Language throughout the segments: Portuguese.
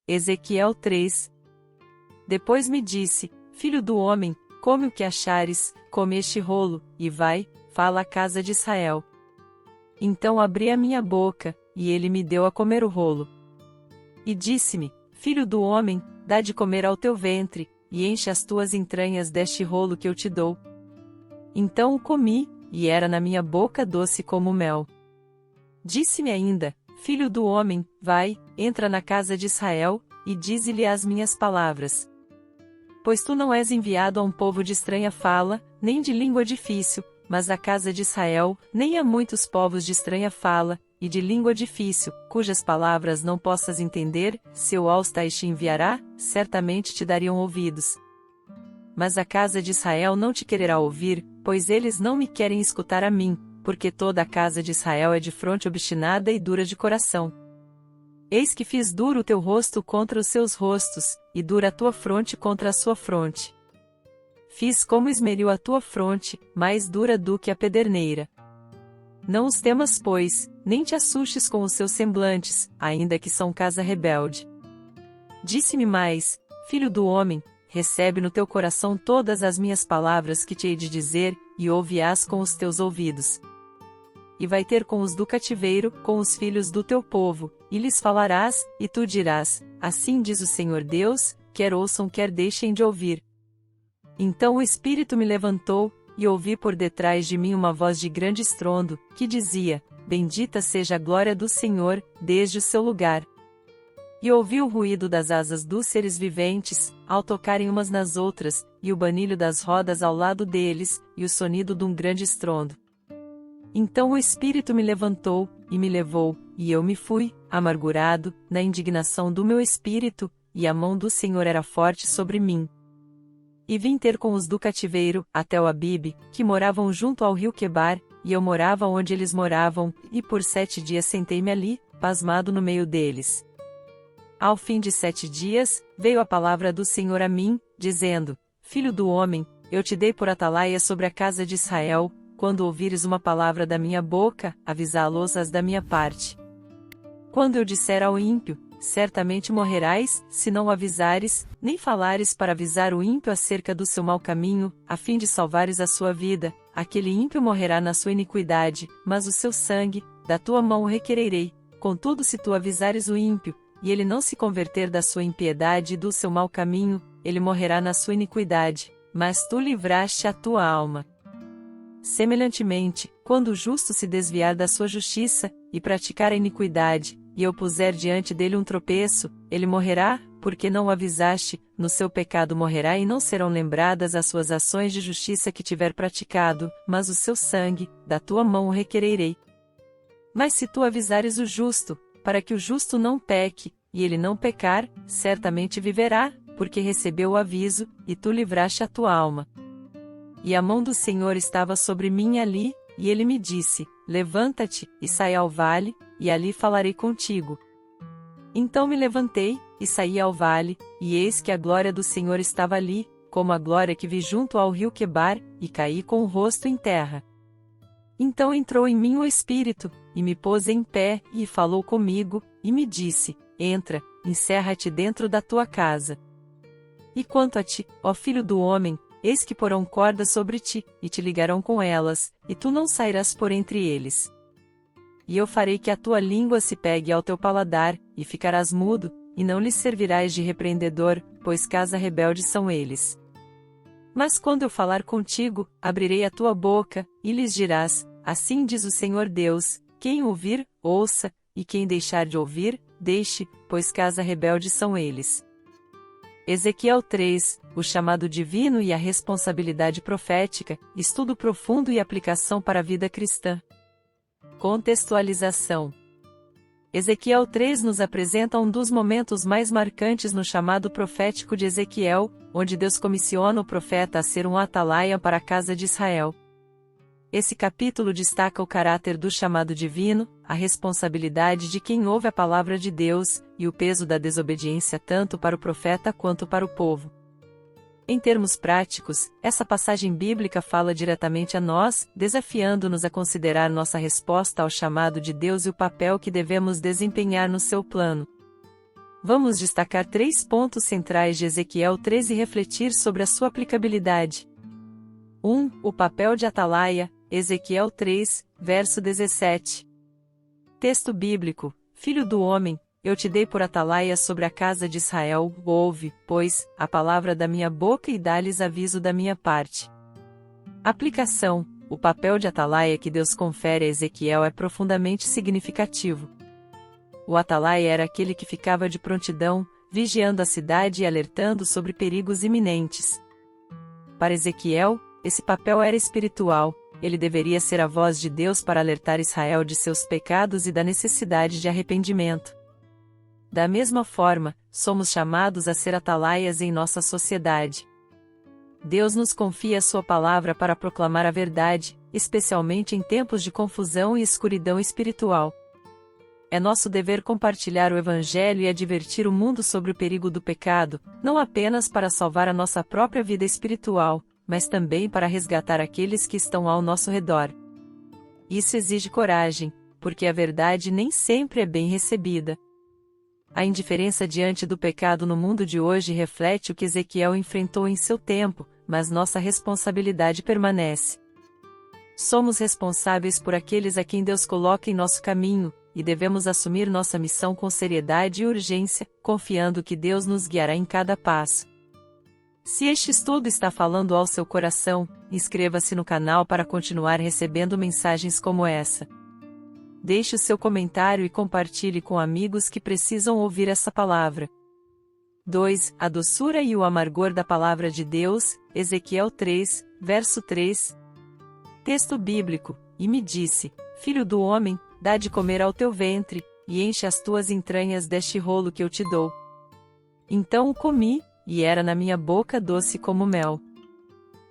Ezequiel 3. Depois me disse: Filho do homem, come o que achares, come este rolo, e vai, fala à casa de Israel. Então abri a minha boca, e ele me deu a comer o rolo. E disse-me: Filho do homem, dá de comer ao teu ventre, e enche as tuas entranhas deste rolo que eu te dou. Então o comi, e era na minha boca doce como mel. Disse-me ainda: Filho do homem, vai, entra na casa de Israel, e dize-lhe as minhas palavras. Pois tu não és enviado a um povo de estranha fala, nem de língua difícil, mas à casa de Israel, nem a muitos povos de estranha fala, e de língua difícil, cujas palavras não possas entender, se o Alstais te enviará, certamente te dariam ouvidos. Mas a casa de Israel não te quererá ouvir, pois eles não me querem escutar a mim, porque toda a casa de Israel é de fronte obstinada e dura de coração. Eis que fiz duro o teu rosto contra os seus rostos, e dura a tua fronte contra a sua fronte. Fiz como esmeril a tua fronte, mais dura do que a pederneira. Não os temas, pois, nem te assustes com os seus semblantes, ainda que são casa rebelde. Disse-me mais: Filho do homem, recebe no teu coração todas as minhas palavras que te hei de dizer, e ouve-as com os teus ouvidos. E vai ter com os do cativeiro, com os filhos do teu povo, e lhes falarás, e tu dirás: Assim diz o Senhor Deus, quer ouçam quer deixem de ouvir. Então o Espírito me levantou, e ouvi por detrás de mim uma voz de grande estrondo, que dizia: Bendita seja a glória do Senhor, desde o seu lugar. E ouvi o ruído das asas dos seres viventes, ao tocarem umas nas outras, e o banilho das rodas ao lado deles, e o sonido de um grande estrondo. Então o Espírito me levantou, e me levou, e eu me fui, amargurado, na indignação do meu espírito, e a mão do Senhor era forte sobre mim. E vim ter com os do cativeiro, até o Abibe, que moravam junto ao rio Quebar, e eu morava onde eles moravam, e por 7 dias sentei-me ali, pasmado no meio deles. Ao fim de 7 dias, veio a palavra do Senhor a mim, dizendo: Filho do homem, eu te dei por atalaia sobre a casa de Israel, quando ouvires uma palavra da minha boca, avisá-los-as da minha parte. Quando eu disser ao ímpio: certamente morrerás, se não o avisares, nem falares para avisar o ímpio acerca do seu mau caminho, a fim de salvares a sua vida, aquele ímpio morrerá na sua iniquidade, mas o seu sangue, da tua mão o requererei. Contudo, se tu avisares o ímpio, e ele não se converter da sua impiedade e do seu mau caminho, ele morrerá na sua iniquidade, mas tu livraste a tua alma. Semelhantemente, quando o justo se desviar da sua justiça, e praticar a iniquidade, e eu puser diante dele um tropeço, ele morrerá, porque não o avisaste, no seu pecado morrerá e não serão lembradas as suas ações de justiça que tiver praticado, mas o seu sangue, da tua mão o requererei. Mas se tu avisares o justo, para que o justo não peque, e ele não pecar, certamente viverá, porque recebeu o aviso, e tu livraste a tua alma. E a mão do Senhor estava sobre mim ali, e ele me disse: Levanta-te, e sai ao vale, e ali falarei contigo. Então me levantei, e saí ao vale, e eis que a glória do Senhor estava ali, como a glória que vi junto ao rio Quebar, e caí com o rosto em terra. Então entrou em mim o Espírito, e me pôs em pé, e falou comigo, e me disse: Entra, encerra-te dentro da tua casa. E quanto a ti, ó filho do homem, eis que porão cordas sobre ti, e te ligarão com elas, e tu não sairás por entre eles. E eu farei que a tua língua se pegue ao teu paladar, e ficarás mudo, e não lhes servirás de repreendedor, pois casa rebelde são eles. Mas quando eu falar contigo, abrirei a tua boca, e lhes dirás: Assim diz o Senhor Deus, quem ouvir, ouça, e quem deixar de ouvir, deixe, pois casa rebelde são eles. Ezequiel 3, o chamado divino e a responsabilidade profética, estudo profundo e aplicação para a vida cristã. Contextualização. Ezequiel 3 nos apresenta um dos momentos mais marcantes no chamado profético de Ezequiel, onde Deus comissiona o profeta a ser um atalaia para a casa de Israel. Esse capítulo destaca o caráter do chamado divino, a responsabilidade de quem ouve a palavra de Deus, e o peso da desobediência tanto para o profeta quanto para o povo. Em termos práticos, essa passagem bíblica fala diretamente a nós, desafiando-nos a considerar nossa resposta ao chamado de Deus e o papel que devemos desempenhar no seu plano. Vamos destacar 3 pontos centrais de Ezequiel 13 e refletir sobre a sua aplicabilidade. 1. O papel de atalaia, Ezequiel 3, verso 17. Texto bíblico: Filho do homem, eu te dei por atalaia sobre a casa de Israel, ouve, pois, a palavra da minha boca e dá-lhes aviso da minha parte. Aplicação: o papel de atalaia que Deus confere a Ezequiel é profundamente significativo. O atalaia era aquele que ficava de prontidão, vigiando a cidade e alertando sobre perigos iminentes. Para Ezequiel, esse papel era espiritual, ele deveria ser a voz de Deus para alertar Israel de seus pecados e da necessidade de arrependimento. Da mesma forma, somos chamados a ser atalaias em nossa sociedade. Deus nos confia a sua palavra para proclamar a verdade, especialmente em tempos de confusão e escuridão espiritual. É nosso dever compartilhar o Evangelho e advertir o mundo sobre o perigo do pecado, não apenas para salvar a nossa própria vida espiritual, mas também para resgatar aqueles que estão ao nosso redor. Isso exige coragem, porque a verdade nem sempre é bem recebida. A indiferença diante do pecado no mundo de hoje reflete o que Ezequiel enfrentou em seu tempo, mas nossa responsabilidade permanece. Somos responsáveis por aqueles a quem Deus coloca em nosso caminho, e devemos assumir nossa missão com seriedade e urgência, confiando que Deus nos guiará em cada passo. Se este estudo está falando ao seu coração, inscreva-se no canal para continuar recebendo mensagens como essa. Deixe o seu comentário e compartilhe com amigos que precisam ouvir essa palavra. 2. A doçura e o amargor da palavra de Deus, Ezequiel 3, verso 3. Texto bíblico: E me disse, filho do homem, dá de comer ao teu ventre, e enche as tuas entranhas deste rolo que eu te dou. Então o comi, e era na minha boca doce como mel.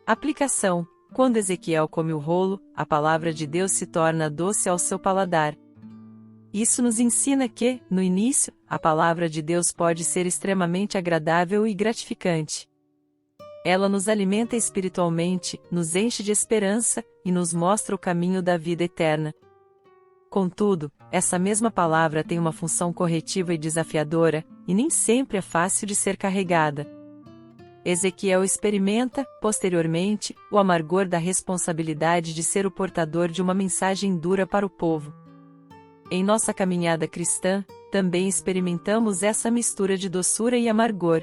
Aplicação: quando Ezequiel come o rolo, a palavra de Deus se torna doce ao seu paladar. Isso nos ensina que, no início, a palavra de Deus pode ser extremamente agradável e gratificante. Ela nos alimenta espiritualmente, nos enche de esperança, e nos mostra o caminho da vida eterna. Contudo, essa mesma palavra tem uma função corretiva e desafiadora, e nem sempre é fácil de ser carregada. Ezequiel experimenta, posteriormente, o amargor da responsabilidade de ser o portador de uma mensagem dura para o povo. Em nossa caminhada cristã, também experimentamos essa mistura de doçura e amargor.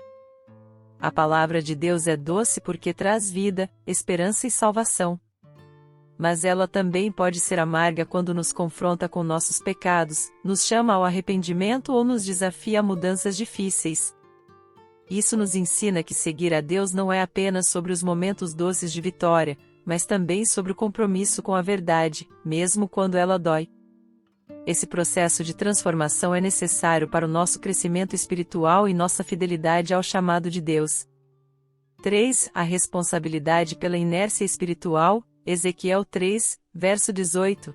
A palavra de Deus é doce porque traz vida, esperança e salvação. Mas ela também pode ser amarga quando nos confronta com nossos pecados, nos chama ao arrependimento ou nos desafia a mudanças difíceis. Isso nos ensina que seguir a Deus não é apenas sobre os momentos doces de vitória, mas também sobre o compromisso com a verdade, mesmo quando ela dói. Esse processo de transformação é necessário para o nosso crescimento espiritual e nossa fidelidade ao chamado de Deus. 3. A responsabilidade pela inércia espiritual, Ezequiel 3, verso 18.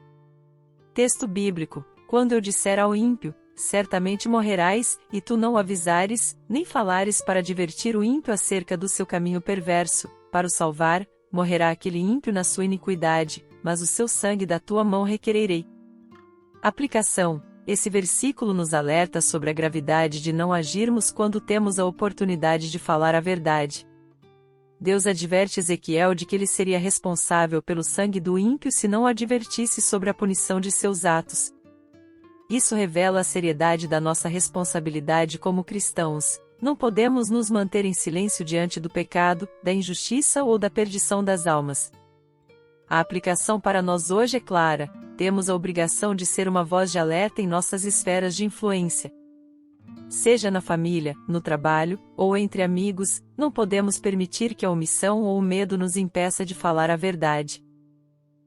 Texto bíblico: Quando eu disser ao ímpio, certamente morrerás, e tu não avisares, nem falares para divertir o ímpio acerca do seu caminho perverso, para o salvar, morrerá aquele ímpio na sua iniquidade, mas o seu sangue da tua mão requererei. Aplicação: esse versículo nos alerta sobre a gravidade de não agirmos quando temos a oportunidade de falar a verdade. Deus adverte Ezequiel de que ele seria responsável pelo sangue do ímpio se não advertisse sobre a punição de seus atos. Isso revela a seriedade da nossa responsabilidade como cristãos. Não podemos nos manter em silêncio diante do pecado, da injustiça ou da perdição das almas. A aplicação para nós hoje é clara: temos a obrigação de ser uma voz de alerta em nossas esferas de influência. Seja na família, no trabalho, ou entre amigos, não podemos permitir que a omissão ou o medo nos impeça de falar a verdade.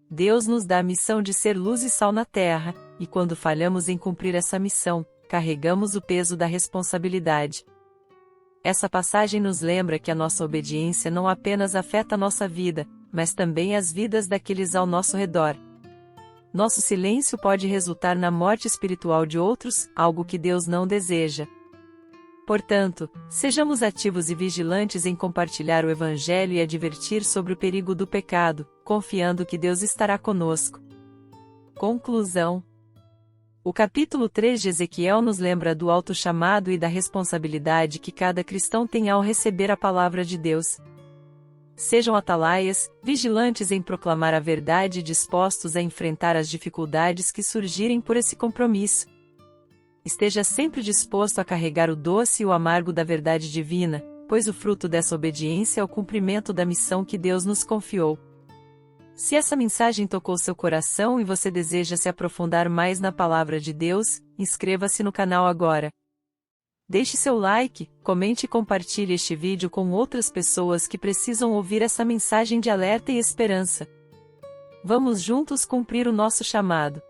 Deus nos dá a missão de ser luz e sal na terra, e quando falhamos em cumprir essa missão, carregamos o peso da responsabilidade. Essa passagem nos lembra que a nossa obediência não apenas afeta a nossa vida, mas também as vidas daqueles ao nosso redor. Nosso silêncio pode resultar na morte espiritual de outros, algo que Deus não deseja. Portanto, sejamos ativos e vigilantes em compartilhar o Evangelho e advertir sobre o perigo do pecado, confiando que Deus estará conosco. Conclusão: O capítulo 3 de Ezequiel nos lembra do alto chamado e da responsabilidade que cada cristão tem ao receber a palavra de Deus. Sejam atalaias, vigilantes em proclamar a verdade e dispostos a enfrentar as dificuldades que surgirem por esse compromisso. Esteja sempre disposto a carregar o doce e o amargo da verdade divina, pois o fruto dessa obediência é o cumprimento da missão que Deus nos confiou. Se essa mensagem tocou seu coração e você deseja se aprofundar mais na palavra de Deus, inscreva-se no canal agora. Deixe seu like, comente e compartilhe este vídeo com outras pessoas que precisam ouvir essa mensagem de alerta e esperança. Vamos juntos cumprir o nosso chamado.